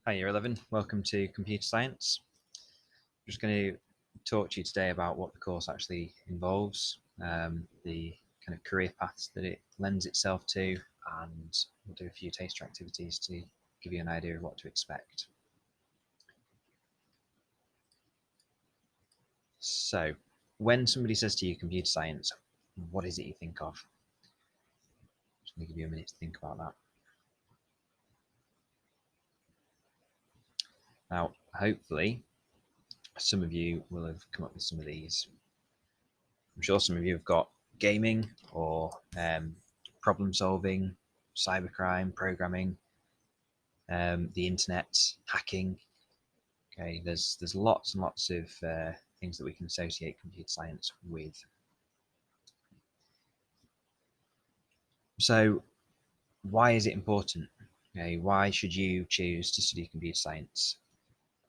Hi, Year 11. Welcome to Computer Science. I'm just going to talk to you today about what the course actually involves, the kind of career paths that it lends itself to, and we'll do a few taster activities to give you an idea of what to expect. So, when somebody says to you computer science, what is it you think of? I'm just going to give you a minute to think about that. Now, hopefully, some of you will have come up with some of these. I'm sure some of you have got gaming or problem solving, cybercrime, programming, the internet, hacking. Okay, there's lots and lots of things that we can associate computer science with. So, why is it important? Okay, why should you choose to study computer science?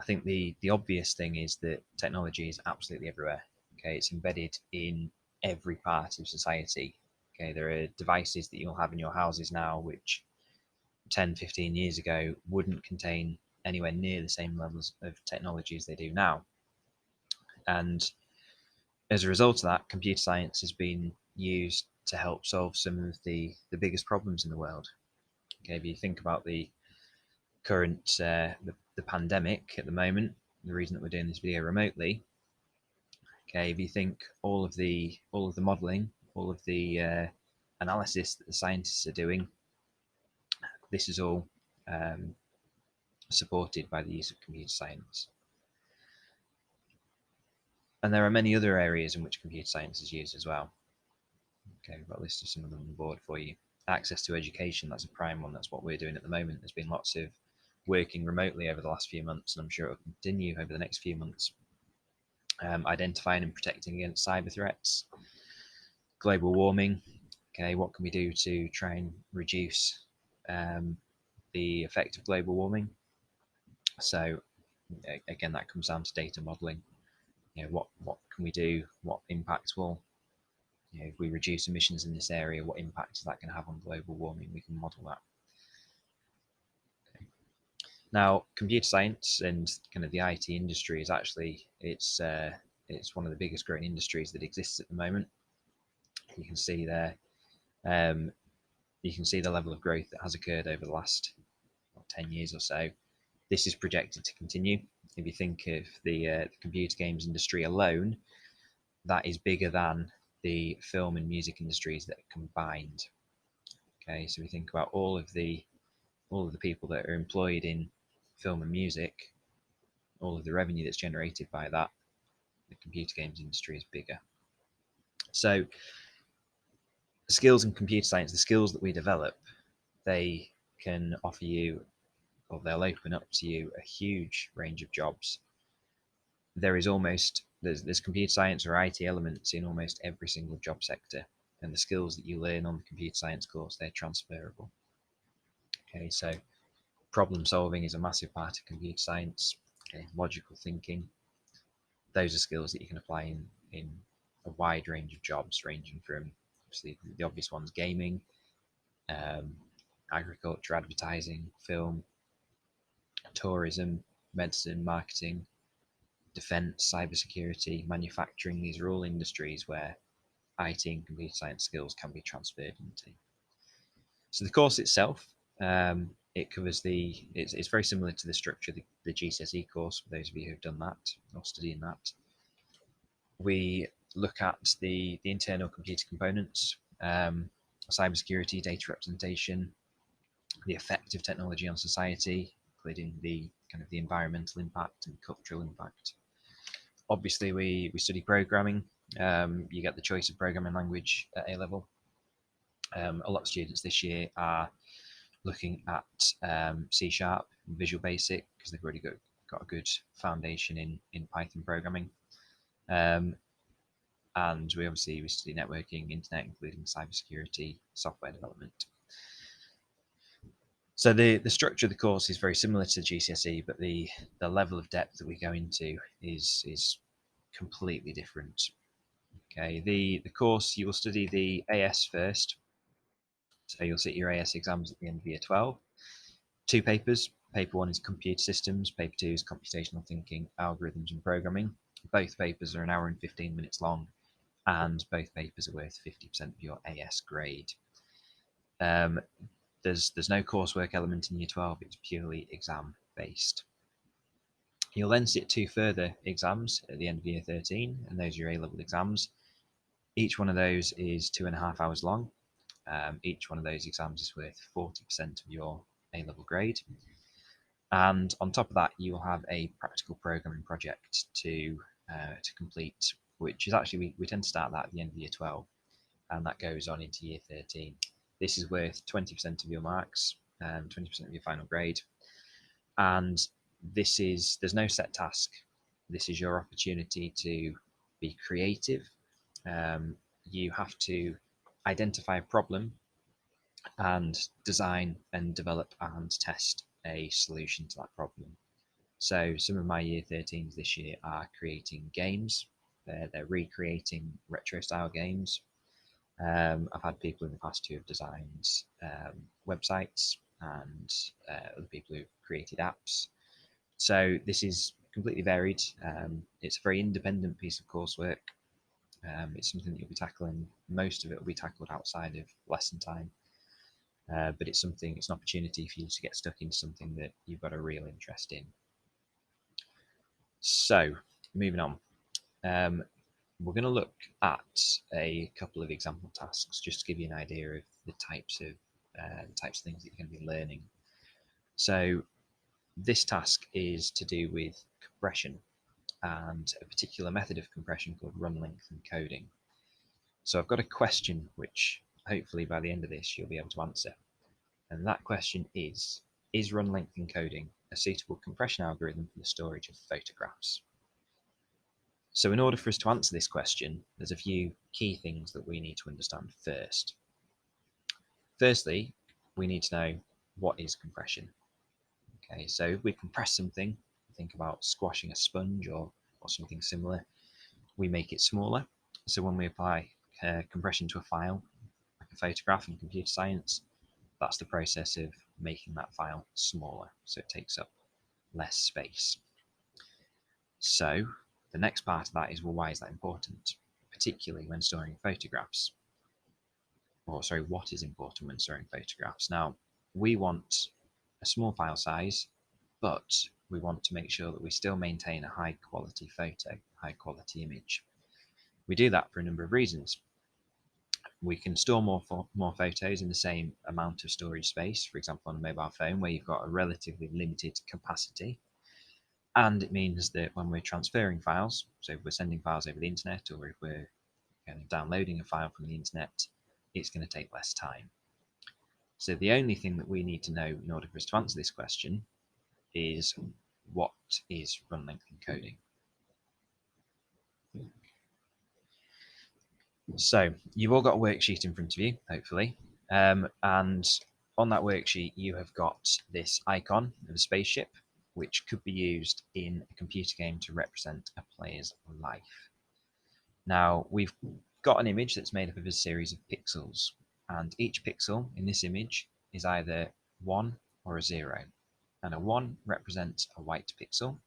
I think the obvious thing is that technology is absolutely everywhere. Okay, it's embedded in every part of society. Okay, there are devices that you'll have in your houses now which 10, 15 years ago wouldn't contain anywhere near the same levels of technology as they do now. And as a result of that, computer science has been used to help solve some of the biggest problems in the world. Okay, if you think about the current the pandemic at the moment, the reason that we're doing this video remotely. Okay, if you think all of the modelling, all of the analysis that the scientists are doing, this is all supported by the use of computer science. And there are many other areas in which computer science is used as well. Okay, we've got a list of some of them on the board for you. Access to education, that's a prime one. That's what we're doing at the moment. There's been lots of working remotely over the last few months, and I'm sure it will continue over the next few months. Identifying and protecting against cyber threats, global warming. Okay, what can we do to try and reduce the effect of global warming? So again, that comes down to data modeling. What can we do? What impact will, if we reduce emissions in this area, what impact is that going to have on global warming? We can model that. Okay. Now, computer science and kind of the IT industry is actually it's one of the biggest growing industries that exists at the moment. You can see there, you can see the level of growth that has occurred over the last 10 years or so. This is projected to continue. If you think of the computer games industry alone, that is bigger than the film and music industries that are combined. Okay, so we think about all of the people that are employed in film and music, all of the revenue that's generated by that. The computer games industry is bigger. So skills in computer science, the skills that we develop, they can offer you, or they'll open up to you, a huge range of jobs. There's computer science or IT elements in almost every single job sector, and the skills that you learn on the computer science course, they're transferable. Okay, so problem solving is a massive part of computer science. Okay, logical thinking, those are skills that you can apply in a wide range of jobs, ranging from obviously the obvious ones: gaming, agriculture, advertising, film, tourism, medicine, marketing, defense, cybersecurity, manufacturing. These are all industries where IT and computer science skills can be transferred into. So the course itself, it covers it's very similar to the structure of the GCSE course, for those of you who've done that or studying that. We look at the internal computer components, cybersecurity, data representation, the effect of technology on society, including the kind of the environmental impact and cultural impact. Obviously, we study programming. You get the choice of programming language at A level. A lot of students this year are looking at C# and Visual Basic because they've already got a good foundation in Python programming. And we study networking, internet, including cybersecurity, software development. So the structure of the course is very similar to GCSE, but the level of depth that we go into is completely different. Okay, the course, you will study the AS first. So you'll sit your AS exams at the end of year 12. 2 papers. Paper 1 is computer systems, paper 2 is computational thinking, algorithms and programming. Both papers are an hour and 15 minutes long, and both papers are worth 50% of your AS grade. There's no coursework element in year 12, it's purely exam based. You'll then sit 2 further exams at the end of year 13, and those are your A-level exams. Each one of those is 2.5 hours long. Each one of those exams is worth 40% of your A-level grade. And on top of that, you will have a practical programming project to complete, which is actually, we tend to start that at the end of year 12, and that goes on into year 13. This is worth 20% of your marks and 20% of your final grade. And there's no set task. This is your opportunity to be creative. You have to identify a problem and design and develop and test a solution to that problem. So some of my year 13s this year are creating games. They're recreating retro style games. I've had people in the past who have designed websites and other people who've created apps. So this is completely varied. It's a very independent piece of coursework. It's something that you'll be tackling. Most of it will be tackled outside of lesson time. But it's an opportunity for you to get stuck into something that you've got a real interest in. So, moving on. We're going to look at a couple of example tasks just to give you an idea of the types of things that you're going to be learning. So, this task is to do with compression and a particular method of compression called run length encoding. So I've got a question which hopefully by the end of this you'll be able to answer. And that question is run length encoding a suitable compression algorithm for the storage of photographs? So in order for us to answer this question, there's a few key things that we need to understand first. Firstly, we need to know what is compression. Okay, so if we compress something, think about squashing a sponge or something similar, we make it smaller. So when we apply compression to a file, like a photograph in computer science, that's the process of making that file smaller, so it takes up less space. So the next part of that is, well, why is that important, particularly when storing photographs? Or sorry, what is important when storing photographs? Now, we want a small file size, but we want to make sure that we still maintain a high quality photo, high quality image. We do that for a number of reasons. We can store more photos in the same amount of storage space, for example, on a mobile phone where you've got a relatively limited capacity. And it means that when we're transferring files, so if we're sending files over the internet or if we're downloading a file from the internet, it's going to take less time. So the only thing that we need to know in order for us to answer this question is, what is run length encoding? So you've all got a worksheet in front of you, hopefully, and on that worksheet you have got this icon of a spaceship, which could be used in a computer game to represent a player's life. Now we've got an image that's made up of a series of pixels, and each pixel in this image is either 1 or a 0, and a 1 represents a white pixel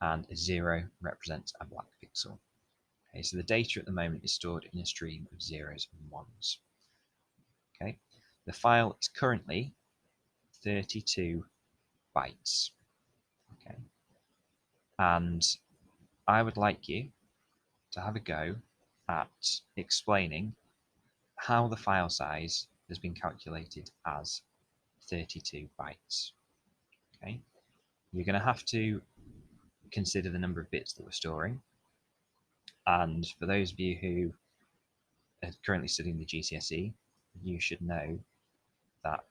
and a 0 represents a black pixel. Okay, so the data at the moment is stored in a stream of 0s and 1s. Okay, the file is currently 32 bytes. Okay, and I would like you to have a go at explaining how the file size has been calculated as 32 bytes. Okay, you're going to have to consider the number of bits that we're storing. And for those of you who are currently studying the GCSE, you should know that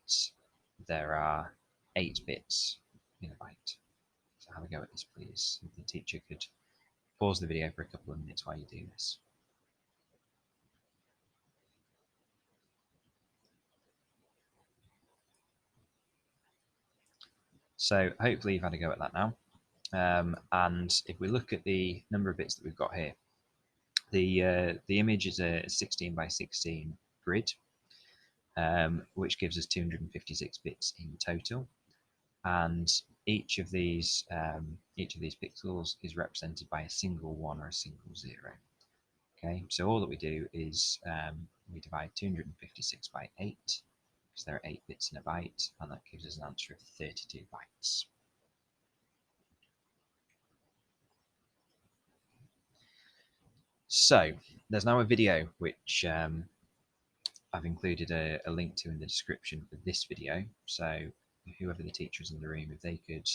there are 8 bits in a byte. So have a go at this, please. If the teacher could pause the video for a couple of minutes while you do this. So hopefully you've had a go at that now. And if we look at the number of bits that we've got here, the image is a 16 by 16 grid, which gives us 256 bits in total. and each of these pixels is represented by a single 1 or a single 0. Okay, so all that we do is we divide 256 by 8, because there are 8 bits in a byte, and that gives us an answer of 32 bytes. So there's now a video which I've included a link to in the description for this video. So whoever the teacher is in the room, if they could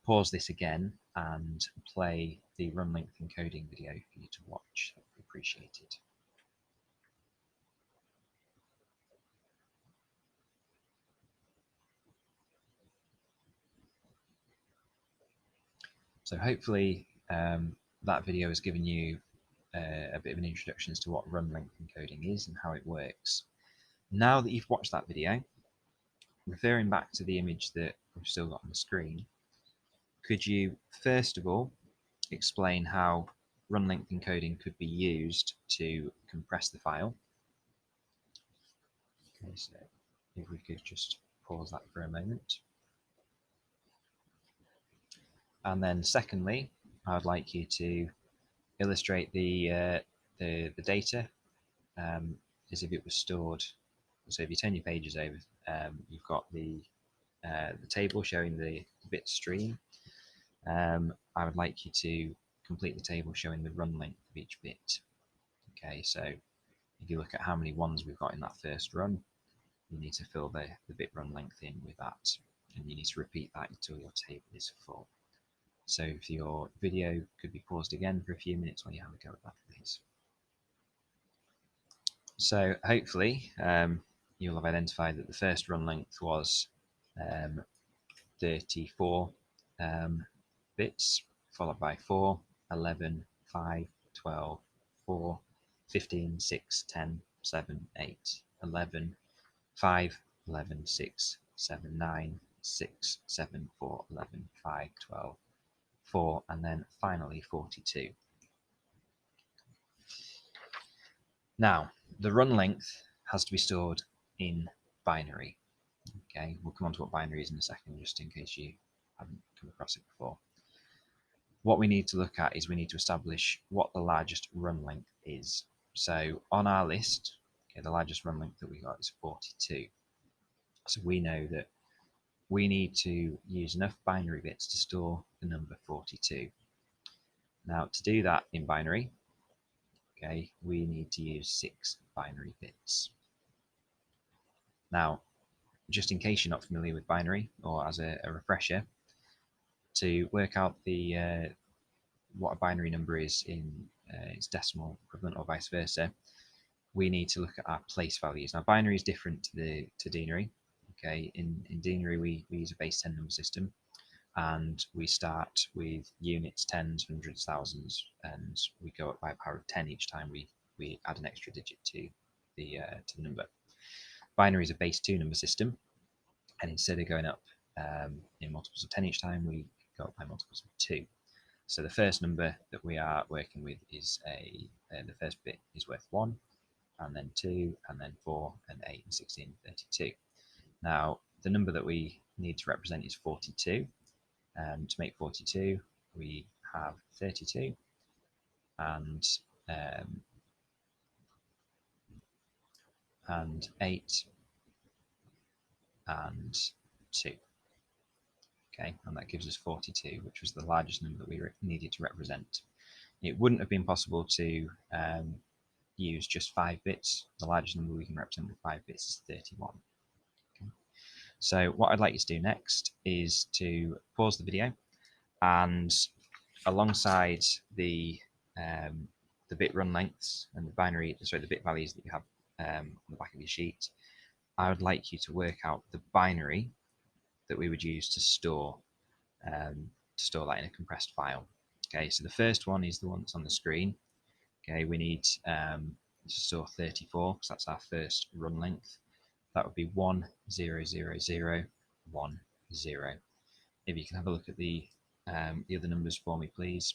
pause this again and play the run length encoding video for you to watch, that would be appreciated. So hopefully that video has given you a bit of an introduction as to what run length encoding is and how it works. Now that you've watched that video, referring back to the image that we've still got on the screen, could you first of all explain how run length encoding could be used to compress the file? Okay, so if we could just pause that for a moment. And then secondly, I would like you to illustrate the data as if it was stored. So if you turn your pages over, you've got the table showing the bit stream. I would like you to complete the table showing the run length of each bit. Okay, so if you look at how many ones we've got in that first run, you need to fill the bit run length in with that, and you need to repeat that until your table is full. So if your video could be paused again for a few minutes while you have a go at that, please. So hopefully you'll have identified that the first run length was 34 bits, followed by 4, 11, 5, 12, 4, 15, 6, 10, 7, 8, 11, 5, 11, 6, 7, 9, 6, 7, 4, 11, 5, 12, 4, and then finally 42. Now, the run length has to be stored in binary. Okay, we'll come on to what binary is in a second, just in case you haven't come across it before. What we need to look at is we need to establish what the largest run length is. So on our list, okay, the largest run length that we got is 42. So we know that we need to use enough binary bits to store the number 42. Now, to do that in binary, okay, we need to use 6 binary bits. Now, just in case you're not familiar with binary, or as a refresher, to work out the what a binary number is in its decimal equivalent or vice versa, we need to look at our place values. Now, binary is different to denary. Okay, in denary we use a base 10 number system, and we start with units, tens, hundreds, thousands, and we go up by a power of 10 each time we add an extra digit to the number. Binary is a base 2 number system, and instead of going up in multiples of 10 each time, we go up by multiples of 2. So the first number that we are working with is the first bit is worth 1, and then 2, and then 4, and 8, and 16, and 32. Now, the number that we need to represent is 42. To make 42, we have 32 and 8 and 2. Okay, and that gives us 42, which was the largest number that we needed to represent. It wouldn't have been possible to use just 5 bits. The largest number we can represent with 5 bits is 31. Okay. So what I'd like you to do next is to pause the video, and alongside the bit run lengths and the bit values that you have on the back of your sheet, I would like you to work out the binary that we would use to store that in a compressed file. Okay, so the first one is the one that's on the screen. Okay, we need to store 34 because that's our first run length. That would be 1, 0, 0, 0, 1, 0. If you can have a look at the other numbers for me, please,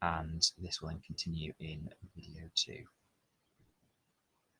and this will then continue in video 2.